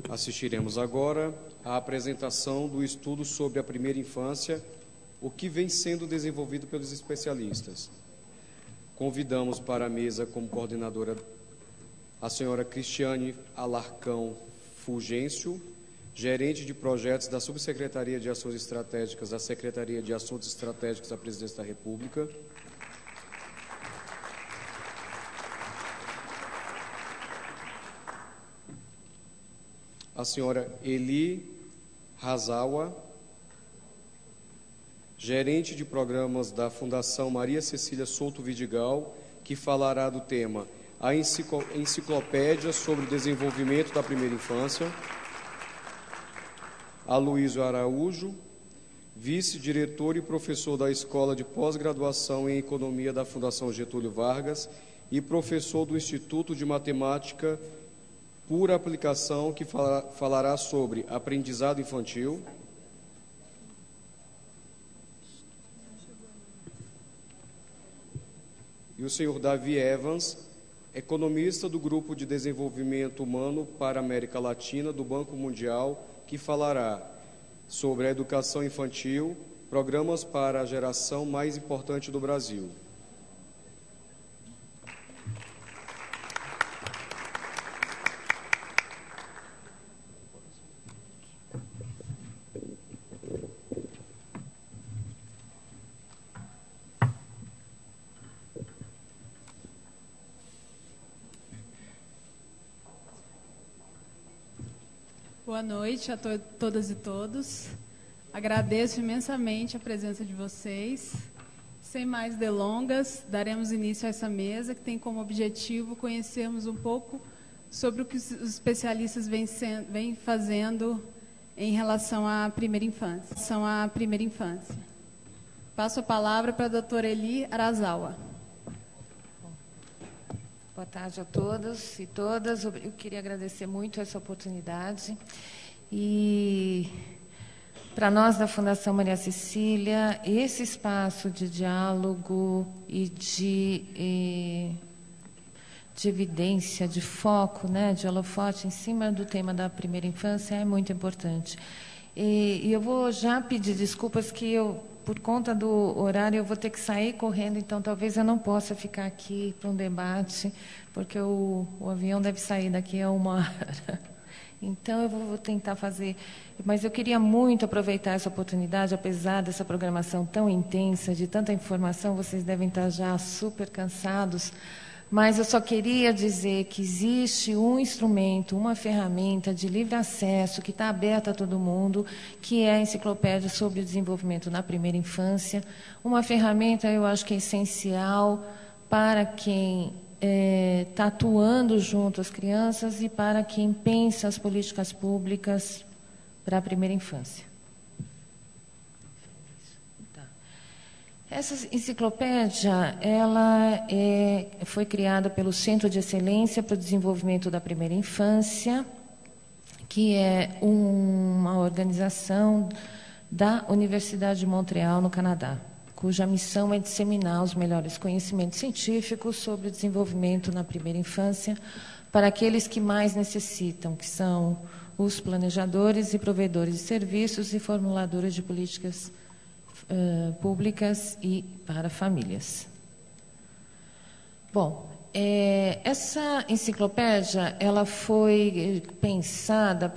Assistiremos agora à apresentação do estudo sobre a primeira infância, o que vem sendo desenvolvido pelos especialistas. Convidamos para a mesa como coordenadora a senhora Cristiane Alarcão Fulgêncio, gerente de projetos da Subsecretaria de Ações Estratégicas da Secretaria de Assuntos Estratégicos da Presidência da República. A senhora Eli Razawa, gerente de programas da Fundação Maria Cecília Souto Vidigal, que falará do tema A Enciclopédia sobre o Desenvolvimento da Primeira Infância. Aloísio Araújo, vice-diretor e professor da Escola de Pós-Graduação em Economia da Fundação Getúlio Vargas e professor do Instituto de Matemática por Aplicação, que falará sobre aprendizado infantil. E o senhor Davi Evans, economista do Grupo de Desenvolvimento Humano para a América Latina do Banco Mundial, que falará sobre a educação infantil, programas para a geração mais importante do Brasil. Boa noite a todas e todos. Agradeço imensamente a presença de vocês. Sem mais delongas, daremos início a essa mesa que tem como objetivo conhecermos um pouco sobre o que os especialistas vêm fazendo em relação à primeira infância. Passo a palavra para a doutora Eli Arazawa. Boa tarde a todos e todas. Eu queria agradecer muito essa oportunidade. E, para nós da Fundação Maria Cecília, esse espaço de diálogo e de evidência, de foco, né, de holofote em cima do tema da primeira infância é muito importante. E eu vou já pedir desculpas que por conta do horário, eu vou ter que sair correndo, então talvez eu não possa ficar aqui para um debate, porque o avião deve sair daqui a 1 hora. Então, eu vou tentar fazer... Mas eu queria muito aproveitar essa oportunidade, apesar dessa programação tão intensa, de tanta informação, vocês devem estar já super cansados, mas eu só queria dizer que existe um instrumento, uma ferramenta de livre acesso que está aberta a todo mundo, que é a Enciclopédia sobre o Desenvolvimento na Primeira Infância. Uma ferramenta, eu acho que é essencial para quem está atuando junto às crianças e para quem pensa as políticas públicas para a primeira infância. Essa enciclopédia foi criada pelo Centro de Excelência para o Desenvolvimento da Primeira Infância, que é uma organização da Universidade de Montreal, no Canadá, cuja missão é disseminar os melhores conhecimentos científicos sobre o desenvolvimento na primeira infância para aqueles que mais necessitam, que são os planejadores e provedores de serviços e formuladores de políticas públicas e para famílias. Bom, essa enciclopédia ela foi pensada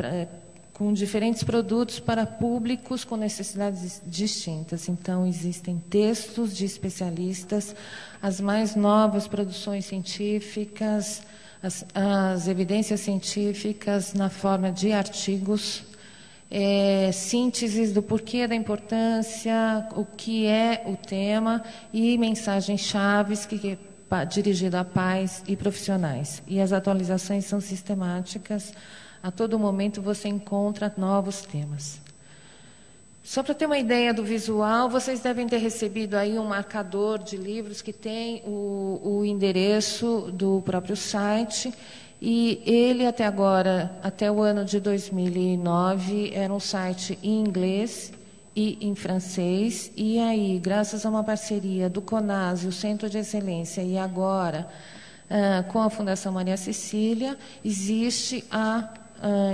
com diferentes produtos para públicos com necessidades distintas. Então, existem textos de especialistas, as mais novas produções científicas, as evidências científicas na forma de artigos, sínteses do porquê da importância, o que é o tema e mensagens-chaves dirigidas a pais e profissionais. E as atualizações são sistemáticas. A todo momento você encontra novos temas. Só para ter uma ideia do visual, vocês devem ter recebido aí um marcador de livros que tem o endereço do próprio site. E ele, até agora, até o ano de 2009, era um site em inglês e em francês. E aí, graças a uma parceria do CONAS, o Centro de Excelência, e agora com a Fundação Maria Cecília, existe a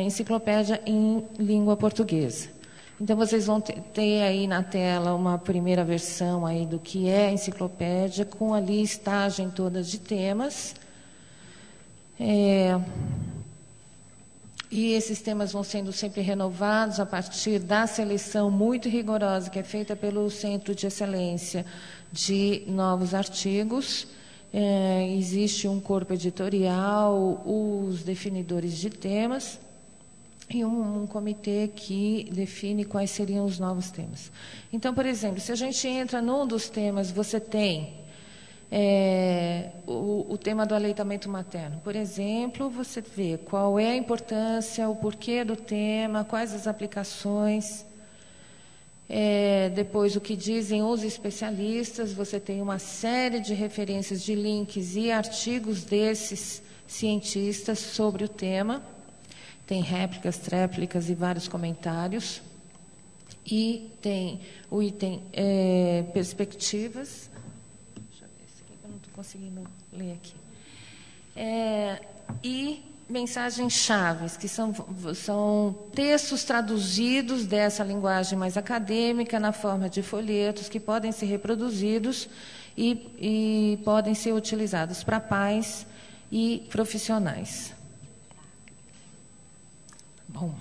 enciclopédia em língua portuguesa. Então, vocês vão ter aí na tela uma primeira versão aí do que é a enciclopédia, com a listagem toda de temas. E esses temas vão sendo sempre renovados a partir da seleção muito rigorosa que é feita pelo Centro de Excelência de novos artigos. Existe um corpo editorial, os definidores de temas, e um comitê que define quais seriam os novos temas. Então, por exemplo, se a gente entra num dos temas, você tem o tema do aleitamento materno. Por exemplo, você vê qual é a importância, o porquê do tema, quais as aplicações. Depois, o que dizem os especialistas, você tem uma série de referências de links e artigos desses cientistas sobre o tema. Tem réplicas, tréplicas e vários comentários. E tem o item perspectivas. Deixa eu ver se eu não estou conseguindo ler aqui. E mensagens chaves, que são textos traduzidos dessa linguagem mais acadêmica na forma de folhetos que podem ser reproduzidos e podem ser utilizados para pais e profissionais. Bom,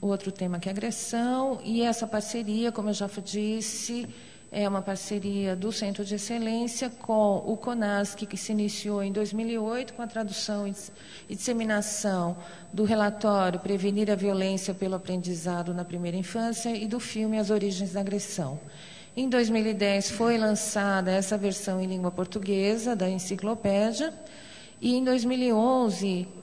outro tema que é agressão, e essa parceria, como eu já disse, é uma parceria do Centro de Excelência com o CONASC, que se iniciou em 2008 com a tradução e disseminação do relatório Prevenir a Violência pelo Aprendizado na Primeira Infância e do filme As Origens da Agressão. Em 2010 foi lançada essa versão em língua portuguesa da enciclopédia, e em 2011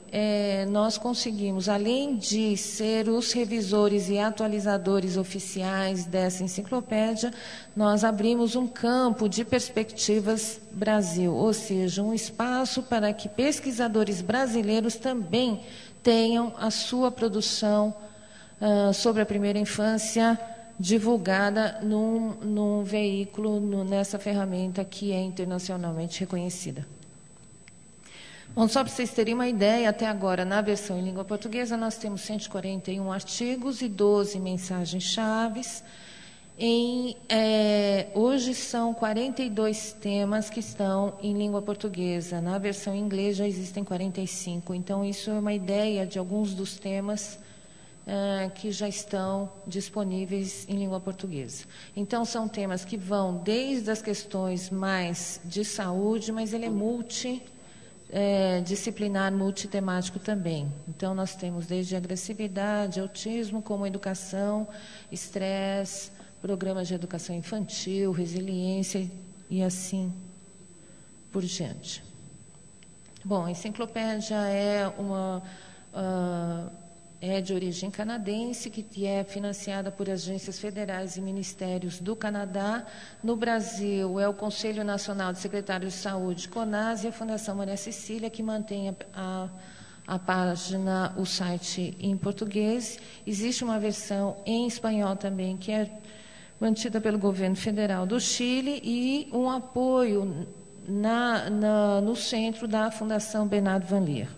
nós conseguimos, além de ser os revisores e atualizadores oficiais dessa enciclopédia, nós abrimos um campo de perspectivas Brasil, ou seja, um espaço para que pesquisadores brasileiros também tenham a sua produção sobre a primeira infância divulgada num veículo, nessa ferramenta que é internacionalmente reconhecida. Bom, só para vocês terem uma ideia, até agora, na versão em língua portuguesa, nós temos 141 artigos e 12 mensagens chaves. Hoje são 42 temas que estão em língua portuguesa. Na versão em inglês já existem 45. Então, isso é uma ideia de alguns dos temas que já estão disponíveis em língua portuguesa. Então, são temas que vão desde as questões mais de saúde, mas ele é disciplinar, multitemático também. Então, nós temos desde agressividade, autismo, como educação, estresse, programas de educação infantil, resiliência e assim por diante. Bom, a enciclopédia é de origem canadense, que é financiada por agências federais e ministérios do Canadá. No Brasil, é o Conselho Nacional de Secretários de Saúde, CONAS, e a Fundação Maria Cecília, que mantém a página, o site em português. Existe uma versão em espanhol também, que é mantida pelo governo federal do Chile, e um apoio no centro da Fundação Bernardo Van Leer.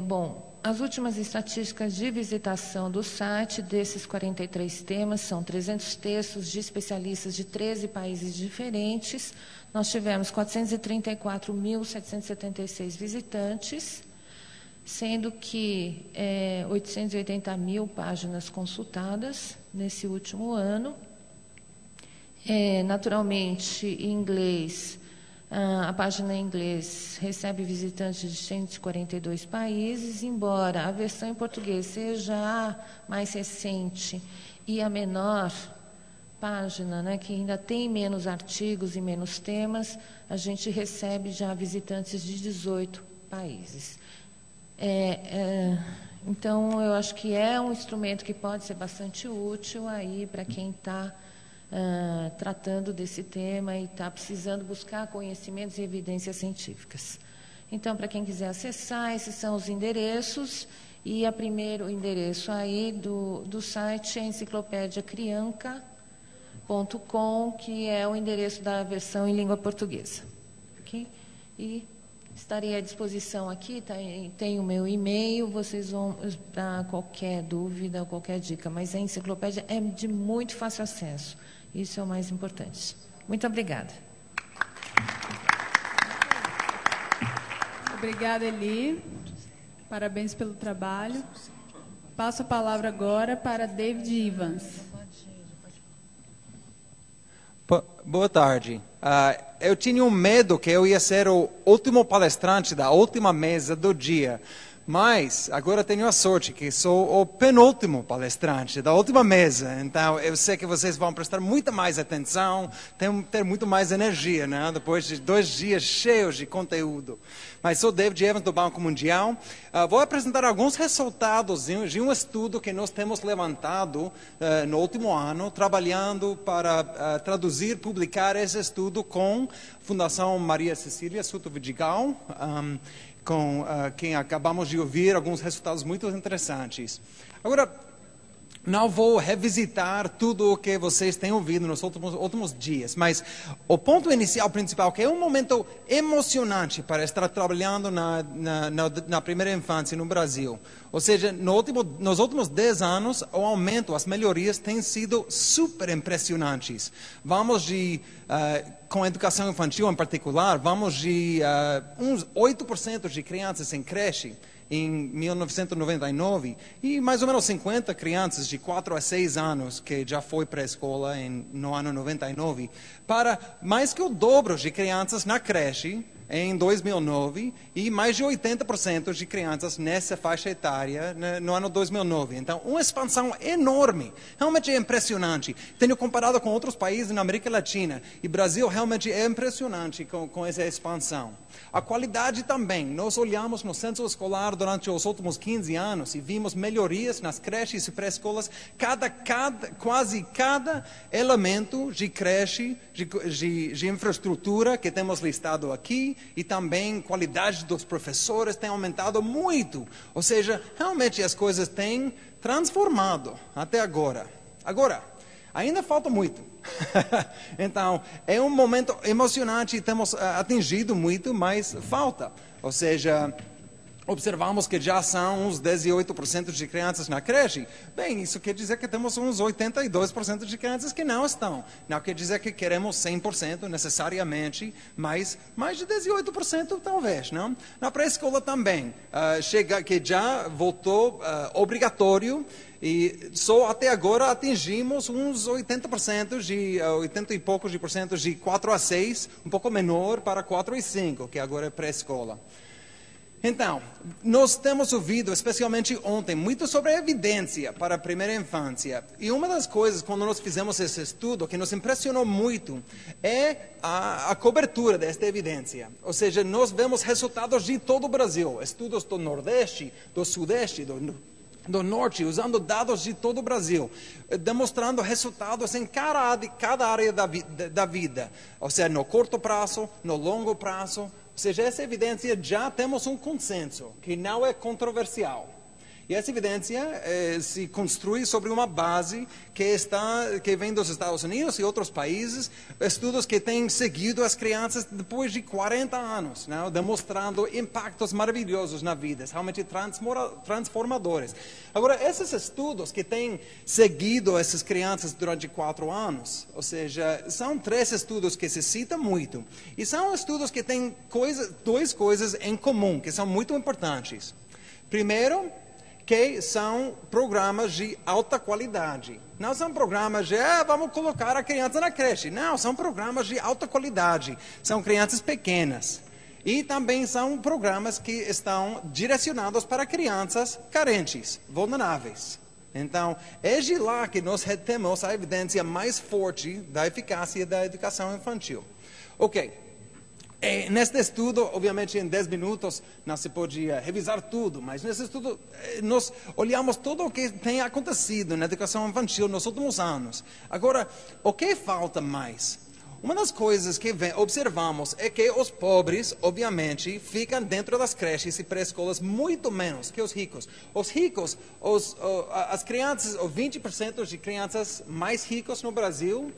Bom, as últimas estatísticas de visitação do site desses 43 temas são 300 textos de especialistas de 13 países diferentes. Nós tivemos 434.776 visitantes, sendo que 880.000 páginas consultadas nesse último ano. Naturalmente, em inglês, a página em inglês recebe visitantes de 142 países, embora a versão em português seja a mais recente e a menor página, né, que ainda tem menos artigos e menos temas, a gente recebe já visitantes de 18 países. Então, eu acho que é um instrumento que pode ser bastante útil aí para quem está tratando desse tema e está precisando buscar conhecimentos e evidências científicas. Então, para quem quiser acessar, esses são os endereços, e o primeiro endereço aí do site é enciclopediacrianca.com, que é o endereço da versão em língua portuguesa. Okay? E Estarei à disposição aqui, tem o meu e-mail, vocês vão dar qualquer dúvida, qualquer dica, mas a enciclopédia é de muito fácil acesso, isso é o mais importante. Muito obrigada. Obrigada, Eli. Parabéns pelo trabalho. Passo a palavra agora para David Evans. Boa tarde. Eu tinha um medo que eu ia ser o último palestrante da última mesa do dia, mas agora tenho a sorte que sou o penúltimo palestrante da última mesa. Então eu sei que vocês vão prestar muita mais atenção, ter muito mais energia, né? Depois de 2 dias cheios de conteúdo. Mas sou David Evans do Banco Mundial. Vou apresentar alguns resultados de um estudo que nós temos levantado no último ano, trabalhando para traduzir, publicar esse estudo com a Fundação Maria Cecília Souto Vidigal, com quem acabamos de ouvir alguns resultados muito interessantes. Agora, não vou revisitar tudo o que vocês têm ouvido nos últimos dias, mas o ponto inicial principal, que é um momento emocionante para estar trabalhando na primeira infância no Brasil. Ou seja, nos últimos 10 anos, o aumento, as melhorias têm sido super impressionantes. Vamos com a educação infantil em particular, vamos de uns 8% de crianças em creche em 1999 e mais ou menos 50 crianças de 4 a 6 anos que já foi para a escola no ano 99, para mais que o dobro de crianças na creche em 2009 e mais de 80% de crianças nessa faixa etária no ano 2009. Então, uma expansão enorme, realmente é impressionante. Tenho comparado com outros países na América Latina e Brasil realmente é impressionante com essa expansão. A qualidade também. Nós olhamos no censo escolar durante os últimos 15 anos e vimos melhorias nas creches e pré-escolas. Quase cada elemento de creche, de infraestrutura que temos listado aqui, e também a qualidade dos professores tem aumentado muito. Ou seja, realmente as coisas têm transformado até agora. Agora, ainda falta muito. Então, é um momento emocionante e temos atingido muito, mas falta. Ou seja, observamos que já são uns 18% de crianças na creche. Bem, isso quer dizer que temos uns 82% de crianças que não estão. Não quer dizer que queremos 100% necessariamente, mas mais de 18% talvez, não? Na pré-escola também, que já voltou obrigatório. E só até agora atingimos uns 80% 80 e poucos de porcento de 4 a 6, um pouco menor para 4 e 5, que agora é pré-escola. Então, nós temos ouvido, especialmente ontem, muito sobre a evidência para a primeira infância. E uma das coisas, quando nós fizemos esse estudo, que nos impressionou muito, é a cobertura desta evidência. Ou seja, nós vemos resultados de todo o Brasil, estudos do Nordeste, do Sudeste, do Norte, usando dados de todo o Brasil, demonstrando resultados em cada área da vida. Ou seja, no curto prazo, no longo prazo. Ou seja, essa evidência já temos um consenso, que não é controversial. E essa evidência se construi sobre uma base que vem dos Estados Unidos e outros países, estudos que têm seguido as crianças depois de 40 anos, né, demonstrando impactos maravilhosos na vida, realmente transformadores. Agora, esses estudos que têm seguido essas crianças durante 4 anos, ou seja, são 3 estudos que se citam muito, e são estudos que têm 2 coisas em comum, que são muito importantes. Primeiro, que são programas de alta qualidade. Não são programas de, vamos colocar a criança na creche. Não, são programas de alta qualidade. São crianças pequenas. E também são programas que estão direcionados para crianças carentes, vulneráveis. Então, é de lá que nós temos a evidência mais forte da eficácia da educação infantil. Ok. Neste estudo, obviamente em 10 minutos não se pode revisar tudo, mas nesse estudo nós olhamos tudo o que tem acontecido na educação infantil nos últimos anos. Agora, o que falta mais? Uma das coisas que observamos é que os pobres, obviamente, ficam dentro das creches e pré-escolas muito menos que os ricos. Os ricos, as crianças, os 20% de crianças mais ricas no Brasil,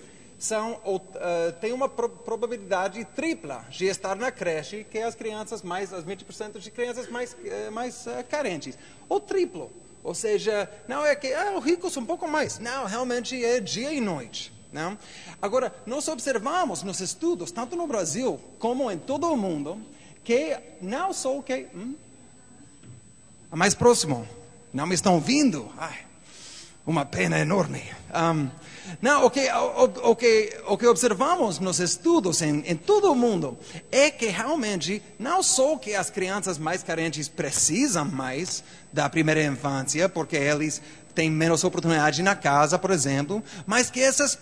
têm uma probabilidade tripla de estar na creche que as 20% de crianças mais carentes. Ou triplo. Ou seja, não é que os ricos um pouco mais. Não, realmente é dia e noite. Não? Agora, nós observamos nos estudos, tanto no Brasil como em todo o mundo, que não só que... mais próximo. Não me estão ouvindo? Ai, uma pena enorme. Não, o que observamos nos estudos em todo o mundo é que realmente não só que as crianças mais carentes precisam mais da primeira infância, porque eles têm menos oportunidade na casa, por exemplo, mas que essas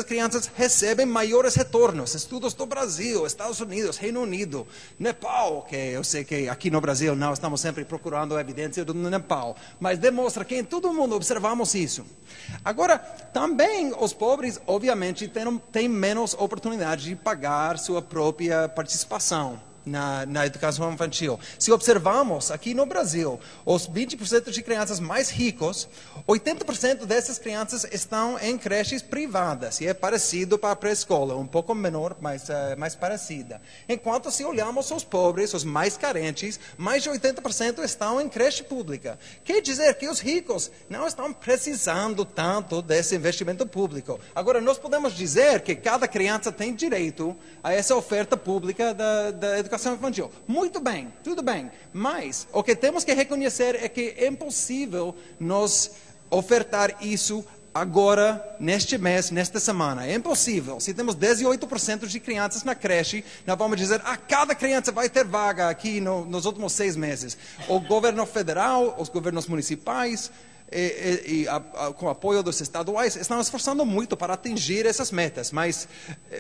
crianças recebem maiores retornos. Estudos do Brasil, Estados Unidos, Reino Unido, Nepal, que eu sei que aqui no Brasil não estamos sempre procurando evidência do Nepal, mas demonstra que em todo o mundo observamos isso. Agora, também os pobres, obviamente, têm menos oportunidade de pagar sua própria participação na educação infantil. Se observamos aqui no Brasil, os 20% de crianças mais ricos, 80% dessas crianças estão em creches privadas, e é parecido para a pré-escola, um pouco menor, mas mais parecida. Enquanto se olhamos os pobres, os mais carentes, mais de 80% estão em creche pública. Quer dizer que os ricos não estão precisando tanto desse investimento público. Agora, nós podemos dizer que cada criança tem direito a essa oferta pública da educação infantil. Muito bem, tudo bem. Mas o que temos que reconhecer é que é impossível nós ofertar isso agora, neste mês, nesta semana. É impossível. Se temos 18% de crianças na creche, nós vamos dizer, cada criança vai ter vaga aqui nos últimos 6 meses. O governo federal, os governos municipais, com apoio dos estaduais, estão esforçando muito para atingir essas metas, mas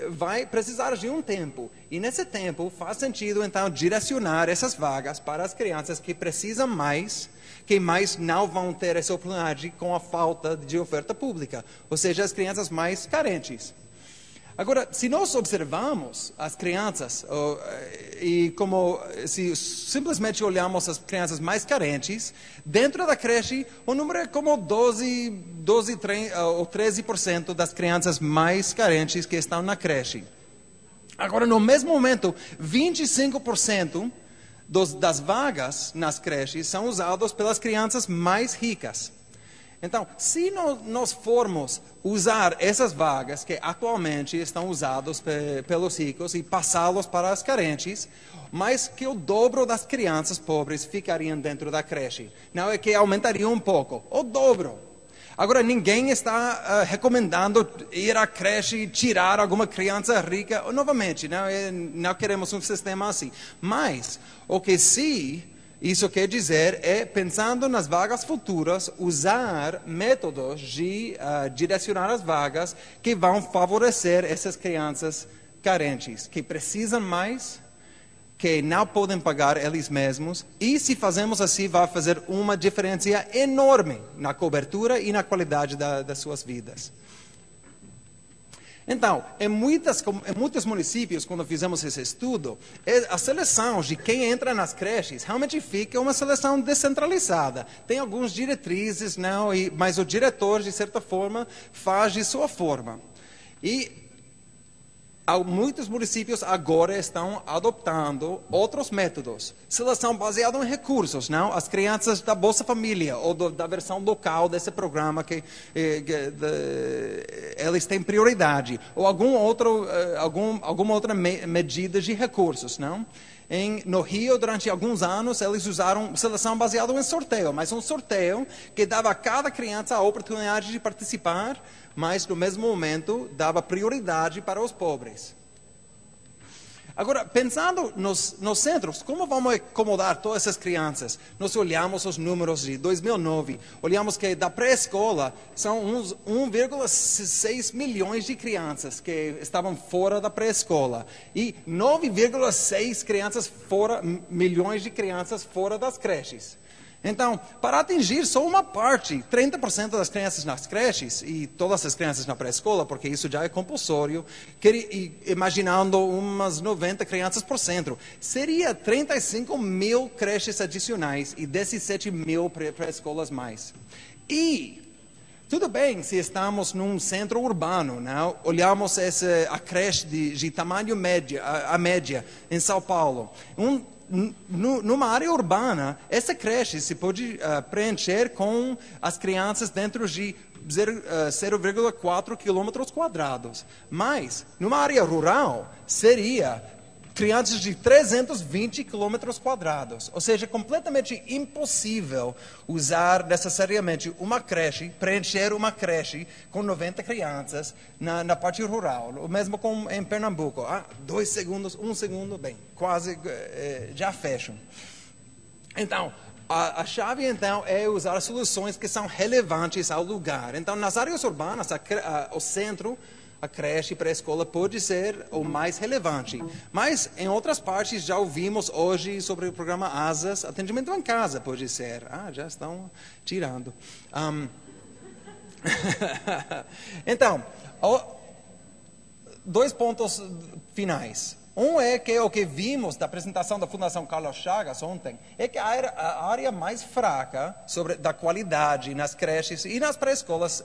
vai precisar de um tempo. E nesse tempo faz sentido, então, direcionar essas vagas para as crianças que precisam mais, que mais não vão ter essa oportunidade com a falta de oferta pública, ou seja, as crianças mais carentes. Agora, se nós observamos as crianças, se simplesmente olhamos as crianças mais carentes, dentro da creche, o número é como 12 ou 13% das crianças mais carentes que estão na creche. Agora, no mesmo momento, 25% das vagas nas creches são usadas pelas crianças mais ricas. Então, se nós formos usar essas vagas que atualmente estão usadas pelos ricos e passá-los para as carentes, mais que o dobro das crianças pobres ficariam dentro da creche. Não é que aumentaria um pouco, o dobro. Agora, ninguém está recomendando ir à creche e tirar alguma criança rica. Novamente, não queremos um sistema assim. Mas, o que sim... isso quer dizer é, pensando nas vagas futuras, usar métodos de direcionar as vagas que vão favorecer essas crianças carentes, que precisam mais, que não podem pagar eles mesmos. E se fazemos assim, vai fazer uma diferença enorme na cobertura e na qualidade das suas vidas. Então, em muitos municípios, quando fizemos esse estudo, a seleção de quem entra nas creches realmente fica uma seleção descentralizada. Tem alguns diretrizes, mas o diretor, de certa forma, faz de sua forma. E muitos municípios agora estão adotando outros métodos. Seleção baseada em recursos, as crianças da Bolsa Família ou da versão local desse programa que eles têm prioridade, ou alguma outra medida de recursos, No Rio, durante alguns anos, eles usaram seleção baseada em sorteio, mas um sorteio que dava a cada criança a oportunidade de participar, mas no mesmo momento dava prioridade para os pobres. Agora, pensando nos centros, como vamos acomodar todas essas crianças? Nós olhamos os números de 2009, olhamos que da pré-escola são uns 1,6 milhões de crianças que estavam fora da pré-escola e 9,6 milhões de crianças fora das creches. Então, para atingir só uma parte, 30% das crianças nas creches e todas as crianças na pré-escola, porque isso já é compulsório, imaginando umas 90 crianças por centro, seria 35 mil creches adicionais e 17 mil pré-escolas mais. E tudo bem se estamos num centro urbano, não? Olhamos a creche de tamanho média, a média em São Paulo. Numa área urbana, essa creche se pode preencher com as crianças dentro de 0,4 quilômetros quadrados. Mas, numa área rural, seria crianças de 320 quilômetros quadrados. Ou seja, completamente impossível usar necessariamente uma creche, preencher uma creche com 90 crianças na parte rural. O mesmo como em Pernambuco. 2 segundos, 1 segundo, bem, quase já fecham. Então, a chave, então, é usar soluções que são relevantes ao lugar. Então, nas áreas urbanas, o centro, a creche pré-escola pode ser o mais relevante. Mas, em outras partes, já ouvimos hoje sobre o programa ASAS, atendimento em casa pode ser. Já estão tirando. Então, 2 pontos finais. Um é que o que vimos da apresentação da Fundação Carlos Chagas ontem é que a área mais fraca da qualidade nas creches e nas pré-escolas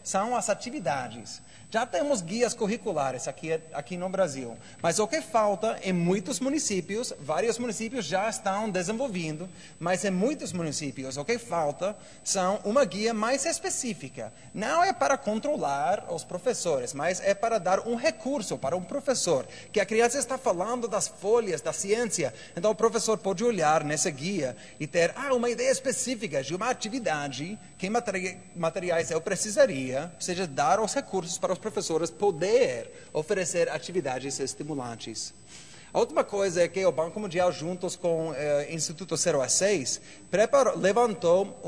são as atividades. Já temos guias curriculares aqui no Brasil, mas o que falta em muitos municípios, vários municípios já estão desenvolvendo, mas em muitos municípios o que falta são uma guia mais específica. Não é para controlar os professores, mas é para dar um recurso para um professor, que a criança está falando das folhas, da ciência, então o professor pode olhar nessa guia e ter uma ideia específica de uma atividade, que materiais eu precisaria, ou seja, dar os recursos para os professores poder oferecer atividades estimulantes. A última coisa é que o Banco Mundial, juntos com o Instituto 0 a 6, levantou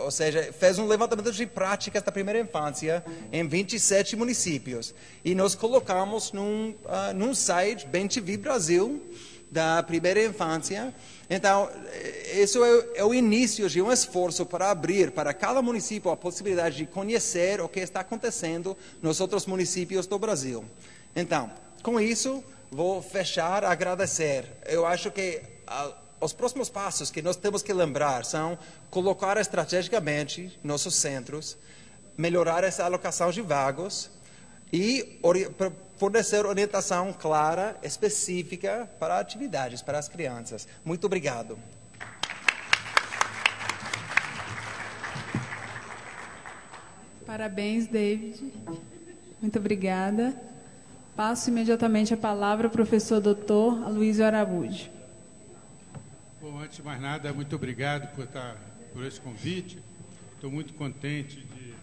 ou seja, fez um levantamento de práticas da primeira infância em 27 municípios. E nós colocamos num site, BenTV Brasil, da primeira infância. Então, isso é o início de um esforço para abrir para cada município a possibilidade de conhecer o que está acontecendo nos outros municípios do Brasil. Então, com isso, vou fechar, agradecer. Eu acho que os próximos passos que nós temos que lembrar são colocar estrategicamente nossos centros, melhorar essa alocação de vagos e fornecer orientação clara, específica para atividades, para as crianças. Muito obrigado. Parabéns, David. Muito obrigada. Passo imediatamente a palavra ao professor doutor Aloysio Araújo. Bom, antes de mais nada, muito obrigado por esse convite. Estou muito contente de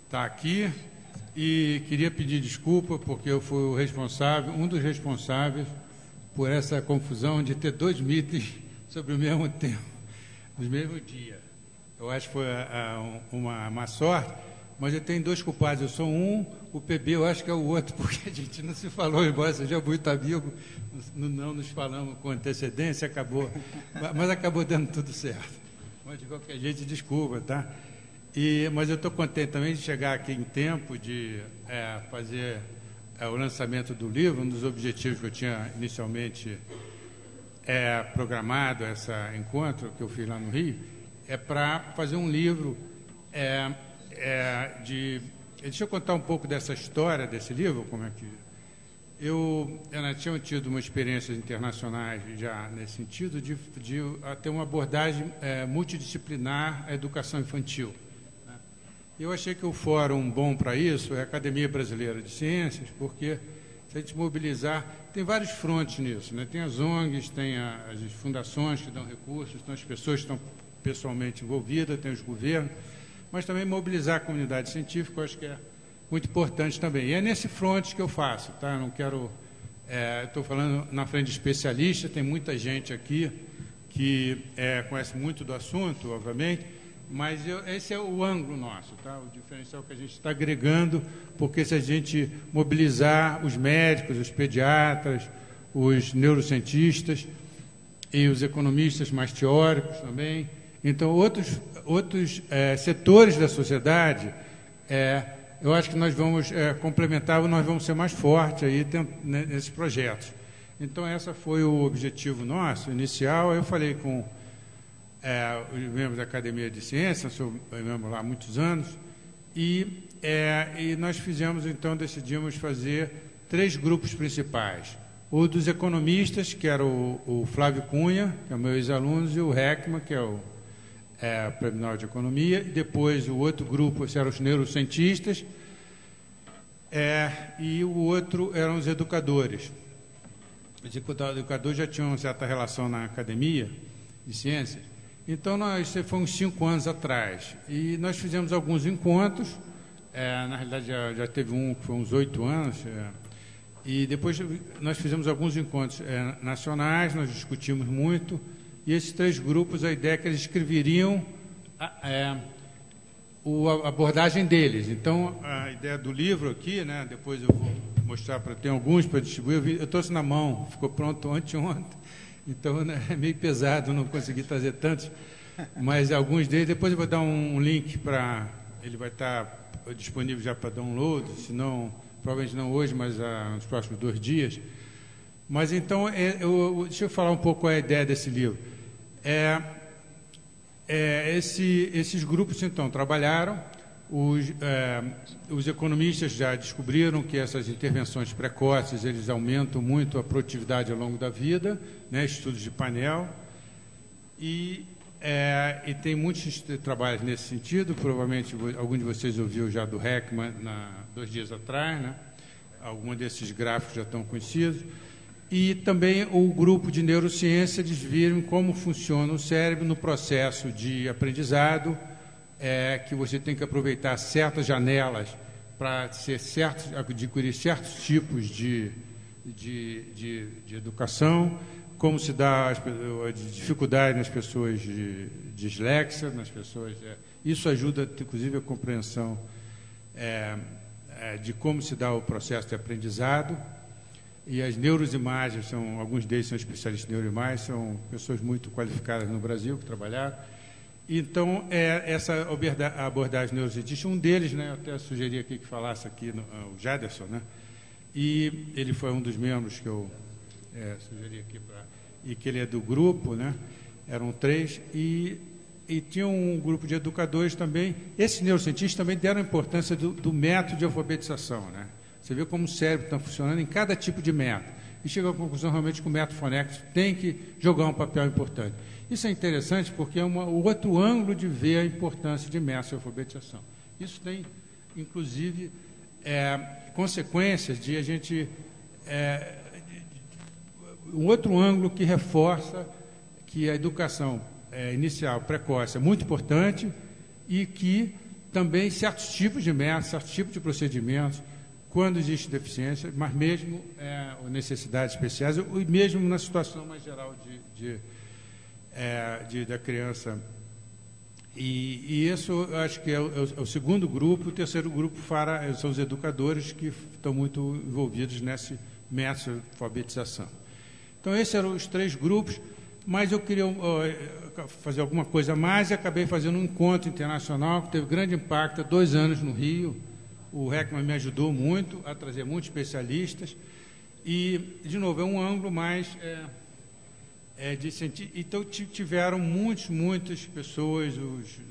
estar aqui. E queria pedir desculpa porque eu fui um dos responsáveis por essa confusão de ter 2 meetings sobre o mesmo tema, no mesmo dia. Eu acho que foi uma má sorte, mas eu tenho 2 culpados. Eu sou um, o PB eu acho que é o outro, porque a gente não se falou, embora seja muito amigo, não nos falamos com antecedência, mas acabou dando tudo certo. Mas de qualquer jeito, desculpa, tá? Mas eu estou contente também de chegar aqui em tempo de fazer o lançamento do livro. Um dos objetivos que eu tinha inicialmente programado, esse encontro que eu fiz lá no Rio, é para fazer um livro Deixa eu contar um pouco dessa história desse livro, como é que... Eu tinha tido uma experiência internacionais já nesse sentido de ter uma abordagem multidisciplinar à educação infantil. Eu achei que o fórum bom para isso é a Academia Brasileira de Ciências, porque se a gente mobilizar, tem vários frontes nisso, né? Tem as ONGs, tem as fundações que dão recursos, tem as pessoas que estão pessoalmente envolvidas, tem os governos, mas também mobilizar a comunidade científica, eu acho que é muito importante também. E é nesse fronte que eu faço, tá? Eu não quero... Estou falando na frente de especialistas, tem muita gente aqui que conhece muito do assunto, obviamente, mas esse é o ângulo nosso, tá? O diferencial que a gente está agregando, porque se a gente mobilizar os médicos, os pediatras, os neurocientistas e os economistas mais teóricos também, então outros setores da sociedade, eu acho que nós vamos complementar, nós vamos ser mais fortes aí nesses projetos. Então esse foi o objetivo nosso inicial. Eu falei com os membros da Academia de Ciências, sou membro lá há muitos anos, e nós fizemos, então, decidimos fazer 3 grupos principais. O dos economistas, que era o Flávio Cunha, que é o meu ex-aluno, e o Heckman, que é o Prêmio de Economia, e depois o outro grupo eram os neurocientistas, e o outro eram os educadores. Os educadores já tinham uma certa relação na Academia de Ciências. Então, isso foi uns 5 anos atrás. E nós fizemos alguns encontros, na realidade já teve um que foi uns 8 anos, e depois nós fizemos alguns encontros nacionais, nós discutimos muito, e esses 3 grupos, a ideia é que eles escreveriam a abordagem deles. Então, a ideia do livro aqui, né, depois eu vou mostrar, tem alguns para distribuir, eu trouxe na mão, ficou pronto anteontem, então, né, é meio pesado, não consegui trazer tantos, mas alguns deles, depois eu vou dar um link para, ele vai estar disponível já para download, se não, provavelmente não hoje, mas nos próximos 2 dias. Mas então, deixa eu falar um pouco a ideia desse livro. Esses grupos, então, trabalharam, os economistas já descobriram que essas intervenções precoces, eles aumentam muito a produtividade ao longo da vida, né, estudos de painel, e tem muitos trabalhos nesse sentido, provavelmente algum de vocês ouviu já do Heckman 2 dias atrás, né? Alguns desses gráficos já estão conhecidos, e também o grupo de neurociência, eles viram como funciona o cérebro no processo de aprendizado, que você tem que aproveitar certas janelas para adquirir certos tipos de educação, como se dá a dificuldade nas pessoas de dislexia, nas pessoas. Isso ajuda, inclusive, a compreensão de como se dá o processo de aprendizado. E as neuroimagens, alguns deles são especialistas em neuroimagens, são pessoas muito qualificadas no Brasil que trabalharam. Então, essa abordagem neurocientista, um deles, né, eu até sugeri aqui que falasse aqui, o Jaderson, né, e ele foi um dos membros que eu sugeri aqui, e que ele é do grupo, né, eram 3, e tinha um grupo de educadores também. Esses neurocientistas também deram importância do método de alfabetização, né? Você vê como o cérebro está funcionando em cada tipo de método. E chegou à conclusão realmente que o método fonético tem que jogar um papel importante. Isso é interessante porque é um outro ângulo de ver a importância de métodos de alfabetização. Isso tem, inclusive, consequências de a gente... um outro ângulo que reforça que a educação inicial, precoce, é muito importante e que também certos tipos de métodos, certos tipos de procedimentos, quando existe deficiência, mas mesmo necessidades especiais, e mesmo na situação mais geral da criança. E isso, eu acho que é o segundo grupo. O terceiro grupo são os educadores, que estão muito envolvidos nesse método de alfabetização. Então, esses eram os 3 grupos, mas eu queria fazer alguma coisa a mais e acabei fazendo um encontro internacional que teve grande impacto há 2 anos no Rio. O Heckman me ajudou muito a trazer muitos especialistas e, de novo, é um ângulo mais de sentir. Então, tiveram muitas pessoas,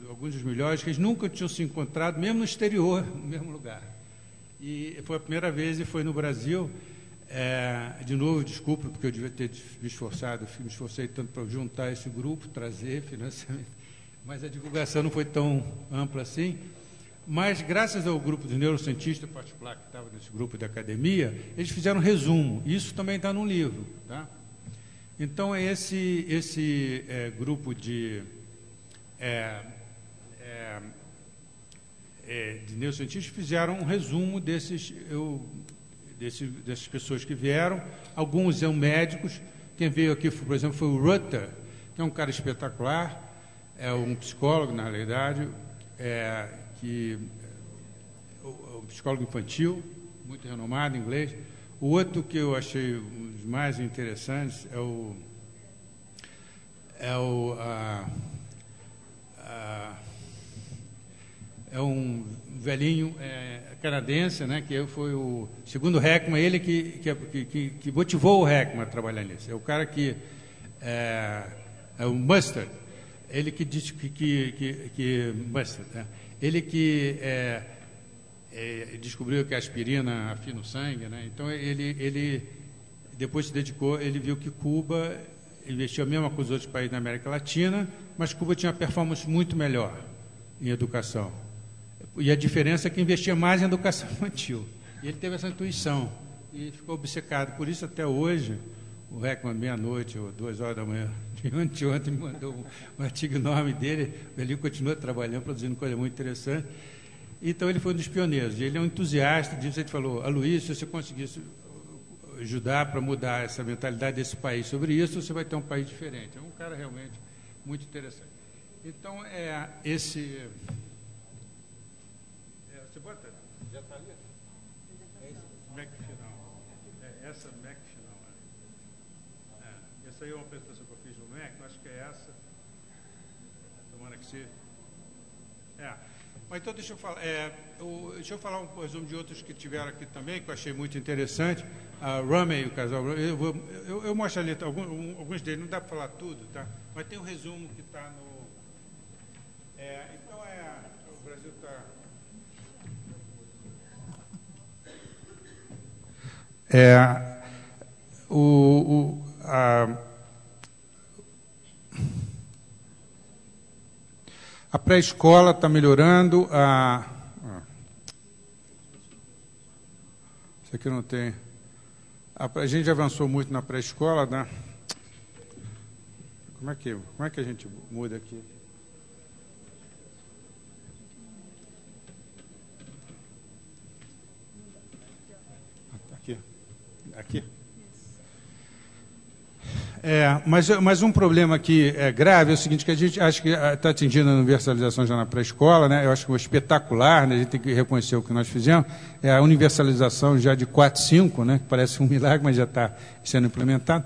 alguns dos melhores, que eles nunca tinham se encontrado, mesmo no exterior, no mesmo lugar. E foi a primeira vez e foi no Brasil. De novo, desculpa, porque eu devia ter me esforcei tanto para juntar esse grupo, trazer financiamento, mas a divulgação não foi tão ampla assim. Mas, graças ao grupo de neurocientistas particular que estava nesse grupo da academia, eles fizeram um resumo. Isso também está no livro. Tá? Então, esse grupo de neurocientistas fizeram um resumo dessas pessoas que vieram. Alguns são médicos. Quem veio aqui, por exemplo, foi o Rutter, que é um cara espetacular, é um psicólogo, na realidade, um psicólogo infantil, muito renomado em inglês. O outro que eu achei um dos mais interessantes é um velhinho canadense, né, que foi o segundo Heckman, ele que motivou o Heckman a trabalhar nisso. É o cara que é o Mustard. ele que diz ele que descobriu que a aspirina afina o sangue, né? Então ele depois se dedicou, ele viu que Cuba investiu a mesma coisa os outros países da América Latina, mas Cuba tinha uma performance muito melhor em educação. E a diferença é que investia mais em educação infantil. E ele teve essa intuição e ficou obcecado. Por isso, até hoje, o Heckman, meia-noite ou 2 horas da manhã, de ontem me mandou um artigo enorme dele. Ele continua trabalhando, produzindo coisa muito interessante. Então, ele foi um dos pioneiros. Ele é um entusiasta disso. Ele falou: Aloysio, se você conseguisse ajudar para mudar essa mentalidade desse país sobre isso, você vai ter um país diferente. É um cara realmente muito interessante. Então, esse... você bota... Já está ali? É esse Mac final. Essa Mac final. Essa aí é uma apresentação que eu fiz no Mac, eu acho que é essa. Tomara que seja. Mas então, deixa eu falar um resumo de outros que tiveram aqui também, que eu achei muito interessante. A Rumey, o casal, eu mostro ali alguns deles, não dá para falar tudo, tá? Mas tem um resumo que está no... Então, o Brasil está... A pré-escola está melhorando. Isso aqui não tem... A gente avançou muito na pré-escola, né? Como é que a gente muda aqui? Aqui. Mas um problema que é grave é o seguinte, que a gente acha que está atingindo a universalização já na pré-escola, né? Eu acho que o espetacular, né? A gente tem que reconhecer o que nós fizemos, é a universalização já de 4, 5, né? Que parece um milagre, mas já está sendo implementado.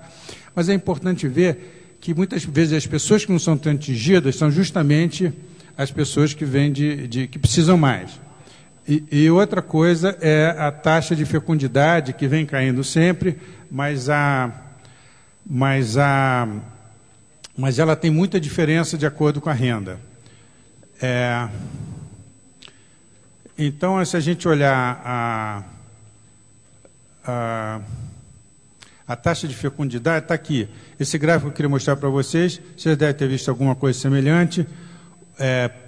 Mas é importante ver que muitas vezes as pessoas que não são tão atingidas são justamente as pessoas que vêm que precisam mais. E outra coisa é a taxa de fecundidade, que vem caindo sempre, mas ela tem muita diferença de acordo com a renda. Então, se a gente olhar a taxa de fecundidade, está aqui. Esse gráfico eu queria mostrar para vocês, vocês devem ter visto alguma coisa semelhante,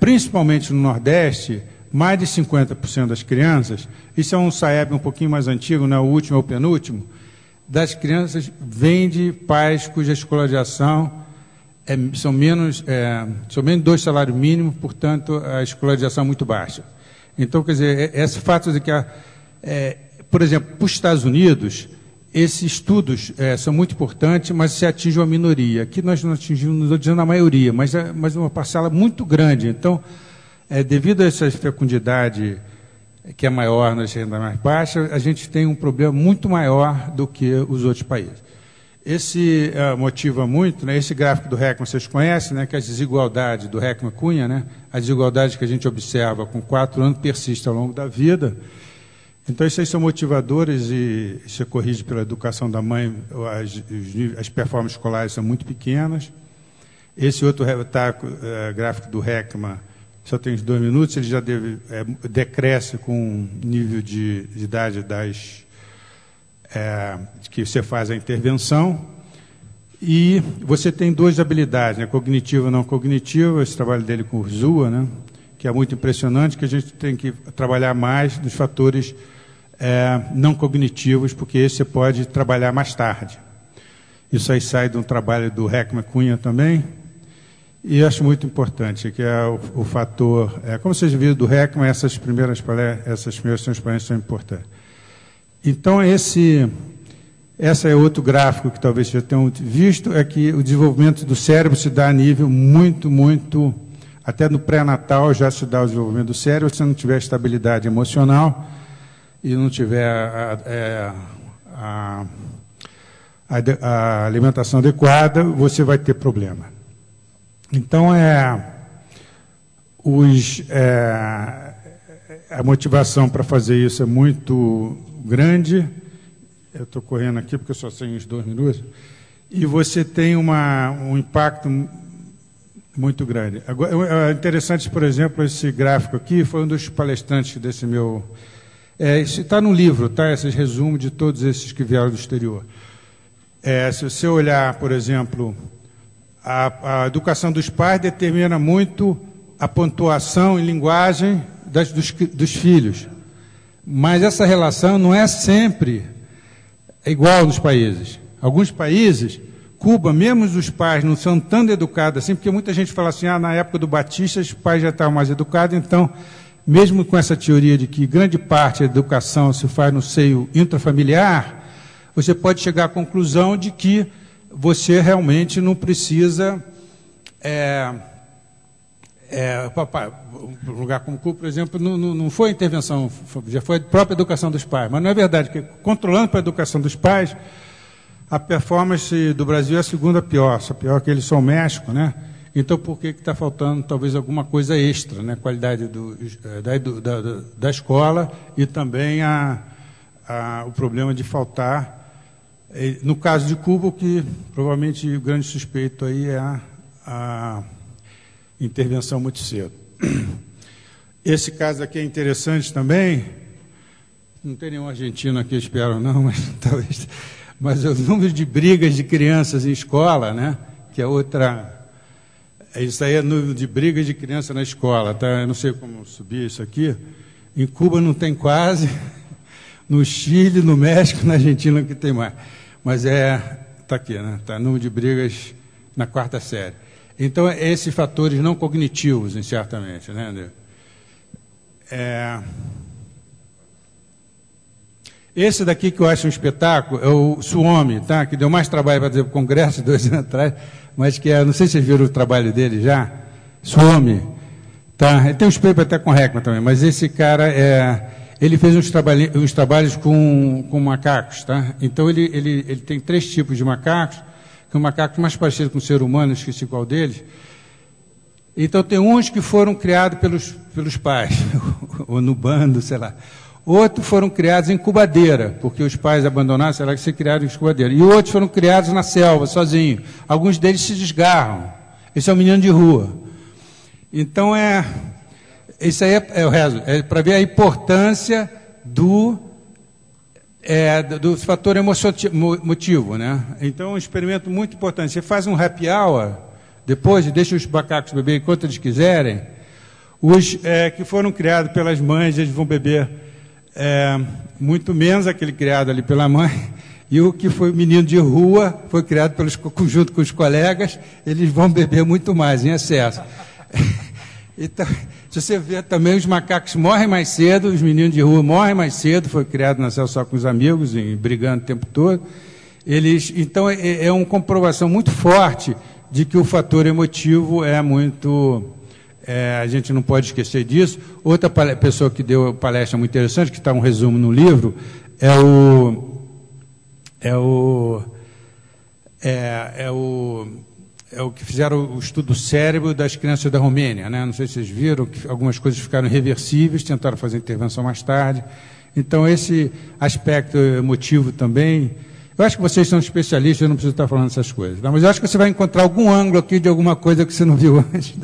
principalmente no Nordeste, mais de 50% das crianças, isso é um SAEB um pouquinho mais antigo, não é o último, é o penúltimo, das crianças vêm de pais cuja escolarização são menos 2 salários mínimos, portanto, a escolarização é muito baixa. Então, quer dizer, esse fato de que, por exemplo, para os Estados Unidos, esses estudos são muito importantes, mas se atinge uma minoria. Aqui nós não atingimos, não estou dizendo a maioria, mas uma parcela muito grande. Então, devido a essa fecundidade que é maior nas rendas mais baixas, a gente tem um problema muito maior do que os outros países. Esse motiva muito, né, esse gráfico do Heckman vocês conhecem, né, que as desigualdades do Heckman Cunha, né, as desigualdades que a gente observa com 4 anos persistem ao longo da vida. Então, isso aí são motivadores e se corrige pela educação da mãe, as performances escolares são muito pequenas. Esse outro gráfico do Heckman, só tem 2 minutos, ele já decresce com o nível de idade que você faz a intervenção. E você tem 2 habilidades, né, cognitiva e não cognitiva, esse trabalho dele com o Zua, né, que é muito impressionante, que a gente tem que trabalhar mais nos fatores não cognitivos, porque esse você pode trabalhar mais tarde. Isso aí sai de um trabalho do Heckman Cunha também. E acho muito importante, que é o fator... como vocês viram do Heckman, essas primeiras transparências são importantes. Então, esse é outro gráfico que talvez vocês já tenham visto, é que o desenvolvimento do cérebro se dá a nível muito... Até no pré-natal já se dá o desenvolvimento do cérebro, se não tiver estabilidade emocional e não tiver a alimentação adequada, você vai ter problema. Então, a motivação para fazer isso é muito grande. Eu estou correndo aqui porque eu só tenho os 2 minutos. E você tem um impacto muito grande. Agora, é interessante, por exemplo, esse gráfico aqui foi um dos palestrantes desse meu... Isso está no livro, tá? Esses resumos de todos esses que vieram do exterior. Se você olhar, por exemplo, a educação dos pais determina muito a pontuação em linguagem dos filhos. Mas essa relação não é sempre igual nos países. Alguns países, Cuba, mesmo os pais não são tão educados assim, porque muita gente fala assim, na época do Batista os pais já estavam mais educados, então, mesmo com essa teoria de que grande parte da educação se faz no seio intrafamiliar, você pode chegar à conclusão de que você realmente não precisa... um lugar como Cuba, por exemplo, não foi intervenção, já foi a própria educação dos pais. Mas não é verdade, que controlando para a educação dos pais, a performance do Brasil é a segunda pior, só pior que eles são o México, né? Então, por que está faltando talvez alguma coisa extra, né? Qualidade da escola e também o problema de faltar. No caso de Cuba, o que provavelmente o grande suspeito aí é a intervenção muito cedo. Esse caso aqui é interessante também. Não tem nenhum argentino aqui, espero não, mas talvez. Mas o número de brigas de crianças em escola, né? Que é outra. Isso aí é número de brigas de criança na escola, tá? Eu não sei como subir isso aqui. Em Cuba não tem quase. No Chile, no México, na Argentina que tem mais. Mas está aqui, né? Está número de brigas na 4ª série. Então, esses fatores não cognitivos, certamente, né, André? Esse daqui que eu acho um espetáculo é o Suomi, tá? Que deu mais trabalho para fazer o Congresso 2 anos atrás, mas que não sei se vocês viram o trabalho dele já. Suomi. Tá? Ele tem uns papers até com Heckman também, mas esse cara ele fez uns trabalhos com macacos, tá? Então, ele tem 3 tipos de macacos, que é um macaco mais parecido com o ser humano, esqueci qual deles. Então, tem uns que foram criados pelos pais, ou no bando, sei lá. Outros foram criados em incubadeira, porque os pais abandonaram, sei lá, que se criaram em incubadeira. E outros foram criados na selva, sozinhos. Alguns deles se desgarram. Esse é um menino de rua. Então, isso aí é para ver a importância do fator emotivo, né? Então, é um experimento muito importante. Você faz um happy hour, depois, e deixa os macacos beber enquanto eles quiserem. Os que foram criados pelas mães, eles vão beber muito menos aquele criado ali pela mãe, e o que foi menino de rua, foi criado junto com os colegas, eles vão beber muito mais, em excesso. Então, se você vê também, os macacos morrem mais cedo, os meninos de rua morrem mais cedo, foi criado na selva só com os amigos, brigando o tempo todo. Então, é uma comprovação muito forte de que o fator emotivo é muito... a gente não pode esquecer disso. Outra pessoa que deu palestra muito interessante, que está um resumo no livro, é o que fizeram o estudo do cérebro das crianças da Romênia, né? Não sei se vocês viram, que algumas coisas ficaram irreversíveis, tentaram fazer intervenção mais tarde. Então, esse aspecto emotivo também... Eu acho que vocês são especialistas, eu não preciso estar falando essas coisas. Não, mas eu acho que você vai encontrar algum ângulo aqui de alguma coisa que você não viu antes,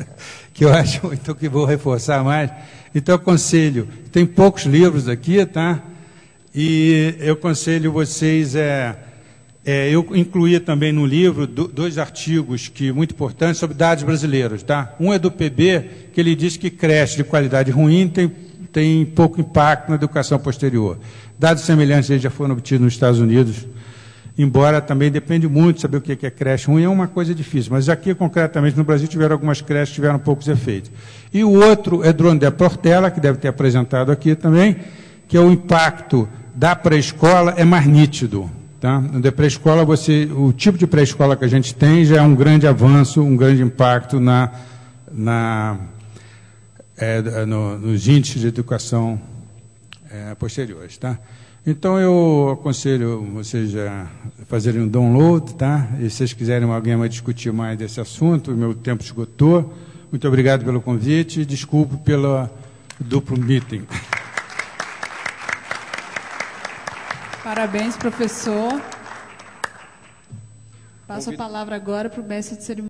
que eu acho então, que vou reforçar mais. Então, eu aconselho... Tem poucos livros aqui, tá? E eu aconselho vocês... eu incluía também no livro 2 artigos muito importantes sobre dados brasileiros. Tá? Um é do PB, que ele diz que creche de qualidade ruim tem pouco impacto na educação posterior. Dados semelhantes já foram obtidos nos Estados Unidos, embora também depende muito de saber o que é creche ruim, é uma coisa difícil. Mas aqui, concretamente, no Brasil, tiveram algumas creches que tiveram poucos efeitos. E o outro é do André Portela, que deve ter apresentado aqui também, que é o impacto da pré-escola é mais nítido. Tá? Na pré-escola, o tipo de pré-escola que a gente tem já é um grande avanço, um grande impacto nos índices de educação posteriores. Tá? Então, eu aconselho vocês a fazerem um download, tá? E se vocês quiserem, alguém vai discutir mais desse assunto, o meu tempo esgotou. Muito obrigado pelo convite e desculpe pelo duplo meeting. Parabéns, professor. Passo a palavra agora para o mestre de cerimônia.